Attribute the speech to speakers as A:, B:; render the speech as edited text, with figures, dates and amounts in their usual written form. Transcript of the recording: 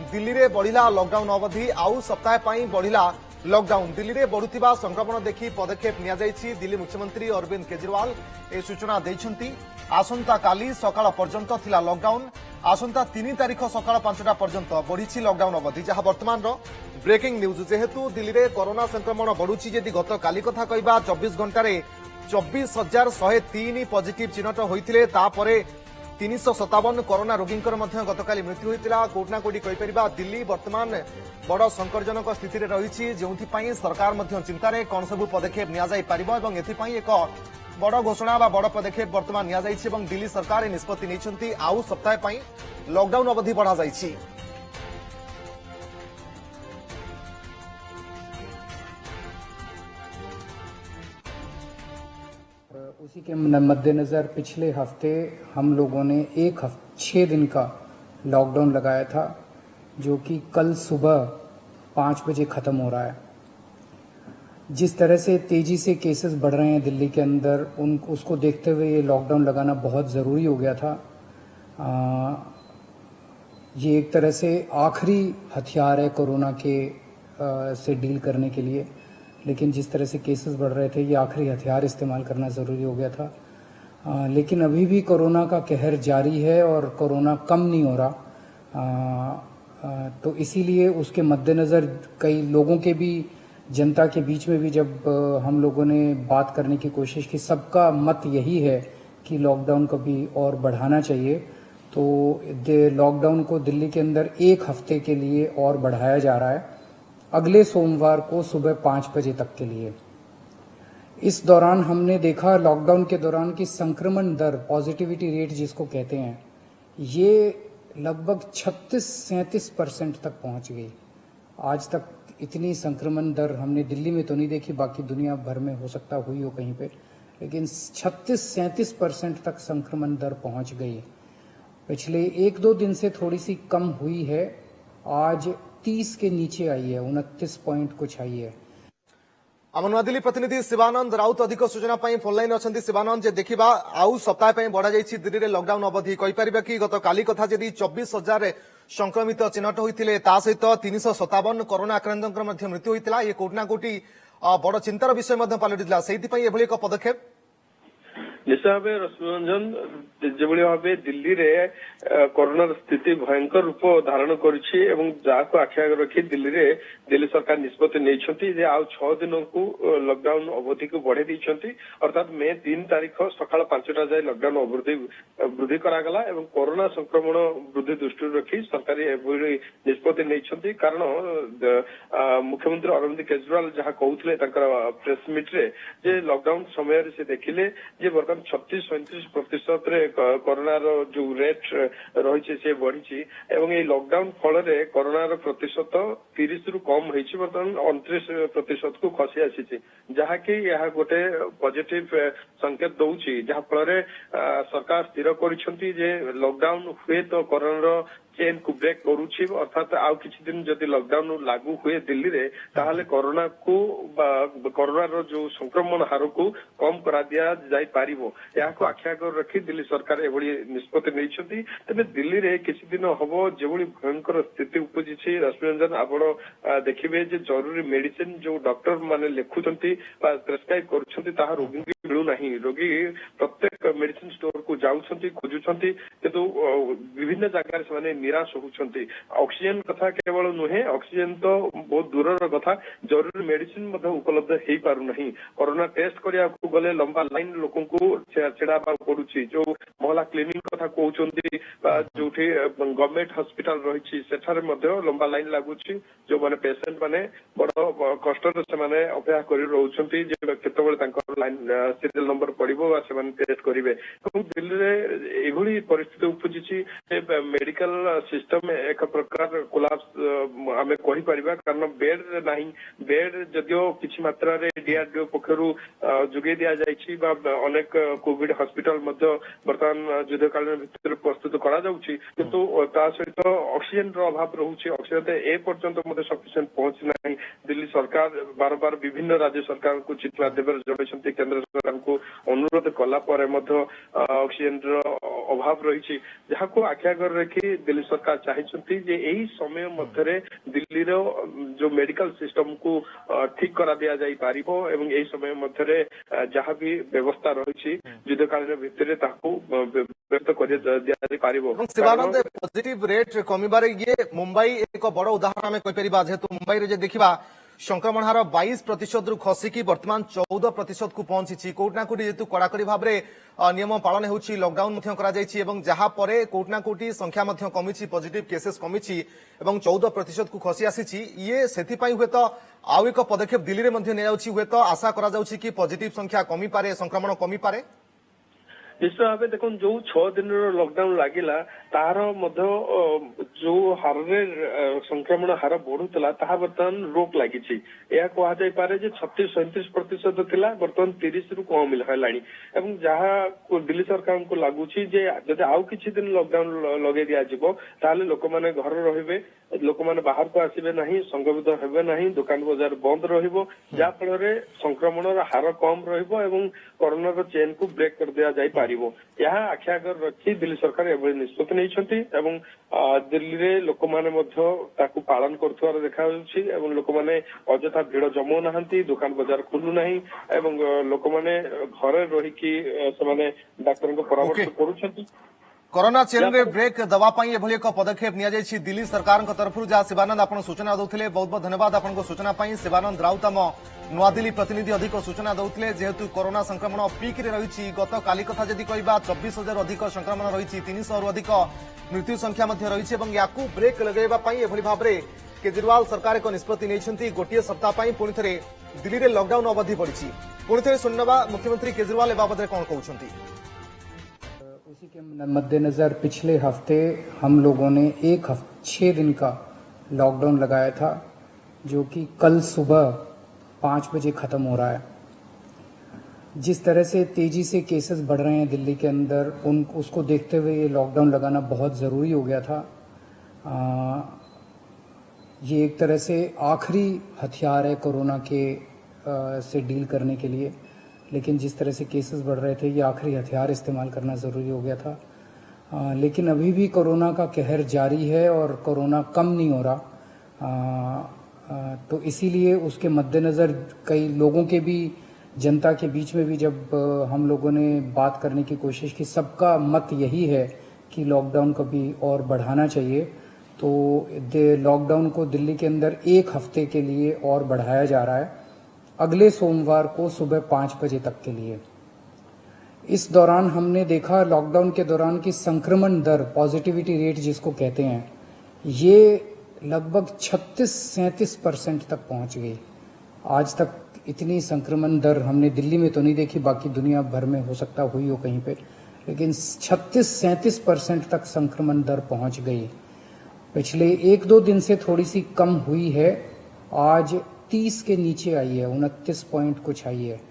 A: दिल्ली में बढ़िला लॉकडाउन अवधि आउ सप्ताह पर बढ़िला लॉकडाउन। दिल्ली में बढ़ुवा संक्रमण देखि पदक्षेप नि दिल्ली मुख्यमंत्री अरविंद केजरीवाल ए सूचना देइछन्ति। आसंता काली सकाळ पर्यंत थिला लॉकडाउन। आसंता 3 तारिख सकाळ 5टा पर्यंत बढ़ी लॉकडाउन अवधि जहां वर्तमान ब्रेकिंग न्यूज। जेहेतु दिल्ली में कोरोना संक्रमण बढ़ुची यदि गत काली कथा कहबा 24 घंटे 24,103 पॉजिटिव चिन्हट होइतिले तापरे 357 कोरोना रोगी गतकाली मृत्यु होता। कोटना कोटी कहीपर दिल्ली वर्तमान बड़ संकटजनक स्थिति में रही जो सरकार चिंतार कौन सब पदक्षेप नि एक बड़ घोषणा बड़ पदक्षेप वर्तमान नि दिल्ली सरकार निष्पत्ति नहीं आउ सप्ताह लॉकडाउन अवधि बढ़ा जाइछि।
B: उसी के मद्देनजर पिछले हफ्ते हम लोगों ने 6 दिन का लॉकडाउन लगाया था, जो कि कल सुबह 5 बजे खत्म हो रहा है। जिस तरह से तेजी से केसेस बढ़ रहे हैं दिल्ली के अंदर, उसको देखते हुए ये लॉकडाउन लगाना बहुत ज़रूरी हो गया था। ये एक तरह से आखिरी हथियार है कोरोना के से डील करने के लिए, लेकिन जिस तरह से केसेस बढ़ रहे थे ये आखिरी हथियार इस्तेमाल करना ज़रूरी हो गया था। लेकिन अभी भी कोरोना का कहर जारी है और कोरोना कम नहीं हो रहा। तो इसीलिए उसके मद्देनज़र कई लोगों के भी, जनता के बीच में भी जब हम लोगों ने बात करने की कोशिश की, सबका मत यही है कि लॉकडाउन को भी और बढ़ाना चाहिए। तो लॉकडाउन को दिल्ली के अंदर 1 हफ्ते के लिए और बढ़ाया जा रहा है, अगले सोमवार को सुबह 5 बजे तक के लिए। इस दौरान हमने देखा लॉकडाउन के दौरान की संक्रमण दर, पॉजिटिविटी रेट जिसको कहते हैं, ये लगभग 36-37% तक पहुंच गई। आज तक इतनी संक्रमण दर हमने दिल्ली में तो नहीं देखी, बाकी दुनिया भर में हो सकता हुई हो कहीं पे, लेकिन 36-37% तक संक्रमण दर पहुंच गई। पिछले 1-2 दिन से थोड़ी सी कम हुई है, आज 30 के नीचे आई है, 29 पॉइंट कुछ आई है।
A: आम नूआदिल्ली प्रतिनिधि शिवानंद राउत अधिक सूचना फोनलाइन अच्छा। शिवानंद जे देखा आउ सप्ताह बढ़ा जाइए दिल्ली में लॉकडाउन अवधि कहीपर कि गत काली कथा जदि 24,000 संक्रमित चिन्हट होते सहित 357 कोरोना आक्रांत मृत्यु होता। ये कोटना कोटी बड़ चिंतार विषय पलटिला से एक पदक्षेप
C: निश्चय भाव रश्मिरंजन जो भाव दिल्ली रे कोरोना स्थिति भयंकर रूप धारण कर आखि आगे रखी दिल्ली सरकार निष्पत्ति नहीं आउ 6 दिन को लॉकडाउन अवधि को बढ़े दी, अर्थात मे 3 तारिख सकाळ 5टा जाए लॉकडाउन अवधि वृद्धि करागला। कोरोना संक्रमण वृद्धि दृष्टि रखी सरकार निष्पत्ति नहीं, कारण मुख्यमंत्री अरविंद केजरीवाल जहाँ कहते प्रेस मीट रे जे लॉकडाउन समय से देखिले जे बर्तमान 36-37% कोरोना जो रेट रही से बढ़ी एवं ये लॉकडाउन फल कोरोना प्रतिशत 30 रु कम होती बर्तमान 29% को खसी आसी, जहाँकि यह गोटे पॉजिटिव संकेत दौची, जहाँ फल सरकार स्थिर कर लॉकडाउन हुए तो कोरोना चेन को ब्रेक करुछि, अर्थात आउ किछि दिन जदि लॉकडाउन लागू हुए दिल्ली रे ताहले कोरोना को कोरोना जो संक्रमण हार को कम करा दिया जाई पारिबो। याको आखि आगे रखी दिल्ली सरकार एभली निष्पत्ति नहीं। तेज दिल्ली रे किछि दिन हबो जेभली भयंकर स्थिति उपजिछि रश्मिरंजन, आपण देखिबे जे जरूरी मेडिसिन जो डॉक्टर माने लिखुचंती प्रेस्क्राइब करूछंती ताहा रोगी मिलू नहीं। रोगी प्रत्येक मेडिसिन स्टोर को जाउछंती खोजुछंती, किंतु विभिन्न जगह से निराश होउछंती। ऑक्सीजन कथा केवल नुहे, ऑक्सीजन तो बहुत दूरर कथा, जरूरी मेडिसिन उपलब्ध हो पारु नहीं। कोरोना टेस्ट करिया को गले लंबा लाइन लोकन को छेड़ा पड़ुछि, जो मोहला क्लिनिक कथा कहउछंती जो गवर्नमेंट हॉस्पिटल रही सेठारे लंबा लाइन लगुछि, जो माने पेशेंट माने बड़ कष्ट से अपेक्षा कर रहउछंती जे केतबेले तांकर लाइन सीरियल नंबर पड़िबो आ से टेस्ट करिवे। दिल्ली रे एभली परिस्थिति उपजिछि, मेडिकल सिस्टम एक प्रकार कोलाप्स आमे कहि परिबा, कारण बेड नाही। बेड जदियो किछि मात्रा रे डीआरडीओ पक्षरु जुगे दिया जाइछि बा अनेक कोविड हॉस्पिटल मध्ये वर्तमान युद्धकालीन भितर प्रस्तुत करा जाउछि, किंतु ता सहित ऑक्सीजन रो अभाव रहुछि। ऑक्सीजन ए पर्यंत मध्ये सफिशिएंट पहुंच नाही। दिल्ली सरकार बार बार विभिन्न राज्य सरकार को चिट्ठी माध्यम जणाइछन्ति, केंद्र सरकार को अनुरोध कला पर ऑक्सीजन अभाव रही जहां आखि आगे रखी दिल्ली सरकार चाहती जे यही समय मध्य दिल्ली जो मेडिकल सिस्टम को ठीक करा दिया जाई पारिबो एवं यही समय मध्य जहां भी व्यवस्था रही युद्धकालीन भित्तिरे ताकू व्यक्त कर दिया जाई पारिबो।
A: शिवानंद पॉजिटिव रेट कमिबार ये मुंबई एक बड़ उदाहरण आम कहीपर जेहेतु मुंबई रे देखा संक्रमण हार 22% रु खसिकी वर्तमान 14% को पहुंची कोटना कोटी जेहेतु कड़ाकड़ी भाव में नियम पालन होउछि लॉकडाउन जहाँ पर कोटना कोटी संख्या कमी पॉजिटिव केसेस कमी 14% को खसी आसी ये से हुए तो आउ एक पदक्षेप दिल्ली में हुए तो आशा करा जाउछि कि पॉजिटिव संख्या कमी पारे संक्रमण कमी पारे।
C: निश्चित भाव देखो जो 6 दिन लॉकडाउन लगिला तार जो हार संक्रमण हार बढ़ुला ताहा बर्तमान रोक लगी कह जापे 36-37% थिला बर्तमान 30 रु कम है जहाँ दिल्ली सरकार को लगुच जब आउ किछि दिन लॉकडाउन लगे दिज्व ताले लोक मैंने घर रहिबे लोक मैंने बाहर को आसबे नहीं संगमित हेबे नहीं दुकान बजार बंद रहिबो जहा फल संक्रमण हार कम रहिबो एवं कोरोना चेन को ब्रेक कर दिया जाय पारिबो। यहाँ आखि आगे रखी दिल्ली सरकार एभली निष्पत्ति नेइछंती एवं दिल्ली रे लोक माने मध्य ताकू पालन करथुवार देखा जाउछि एवं लोक माने अजथा भीड़ जमो नाहंती दुकान बजार खुलु नाही एवं लोक माने घरे रही कि समाने डाक्टर को परामर्श करूछंती।
A: कोरोना चेन रे ब्रेक दवा पाई एभली एक पदक्षेप निया जायछि दिल्ली सरकार तरफ जहाँ शिवानंद आपण सूचना दउथिले बहुत बहुत धन्यवाद आपन सूचना पाई। शिवानंद राउत आम नुआदिल्ली प्रतिनिधि अधिक सूचना दउथिले जेहेतु कोरोना संक्रमण पीक रे रही गत काली कथा जदि कहबा 24,000 अधिक संक्रमण रही 300 अधिक मृत्यु संख्या रही याकू ब्रेक लगेबा पाई एभली भाबरे केजरीवाल सरकार एक निष्पत्ति नेइछंती गोटिए सप्ताह पाई पुणी थे दिल्ली रे लॉकडाउन अवधि बढ़ी पुणी थे सुनवा मुख्यमंत्री केजरीवाल ए बाबद कौन कहउछंती।
B: उसी के मद्देनजर पिछले हफ्ते हम लोगों ने 6 दिन का लॉकडाउन लगाया था जो कि कल सुबह 5 बजे खत्म हो रहा है। जिस तरह से तेजी से केसेस बढ़ रहे हैं दिल्ली के अंदर उसको देखते हुए ये लॉकडाउन लगाना बहुत ज़रूरी हो गया था। ये एक तरह से आखिरी हथियार है कोरोना के से डील करने के लिए, लेकिन जिस तरह से केसेस बढ़ रहे थे ये आखिरी हथियार इस्तेमाल करना ज़रूरी हो गया था। लेकिन अभी भी कोरोना का कहर जारी है और कोरोना कम नहीं हो रहा। तो इसीलिए उसके मद्देनज़र कई लोगों के भी जनता के बीच में भी जब हम लोगों ने बात करने की कोशिश की सबका मत यही है कि लॉकडाउन को भी और बढ़ाना चाहिए। तो लॉकडाउन को दिल्ली के अंदर 1 हफ्ते के लिए और बढ़ाया जा रहा है अगले सोमवार को सुबह 5 बजे तक के लिए। इस दौरान हमने देखा लॉकडाउन के दौरान की संक्रमण दर पॉजिटिविटी रेट जिसको कहते हैं ये लगभग 36-37% तक पहुंच गई। आज तक इतनी संक्रमण दर हमने दिल्ली में तो नहीं देखी, बाकी दुनिया भर में हो सकता हुई हो कहीं पे, लेकिन 36-37% तक संक्रमण दर पहुंच गई। पिछले 1-2 दिन से थोड़ी सी कम हुई है, आज 30 के नीचे आई है, 29 पॉइंट कुछ आई है।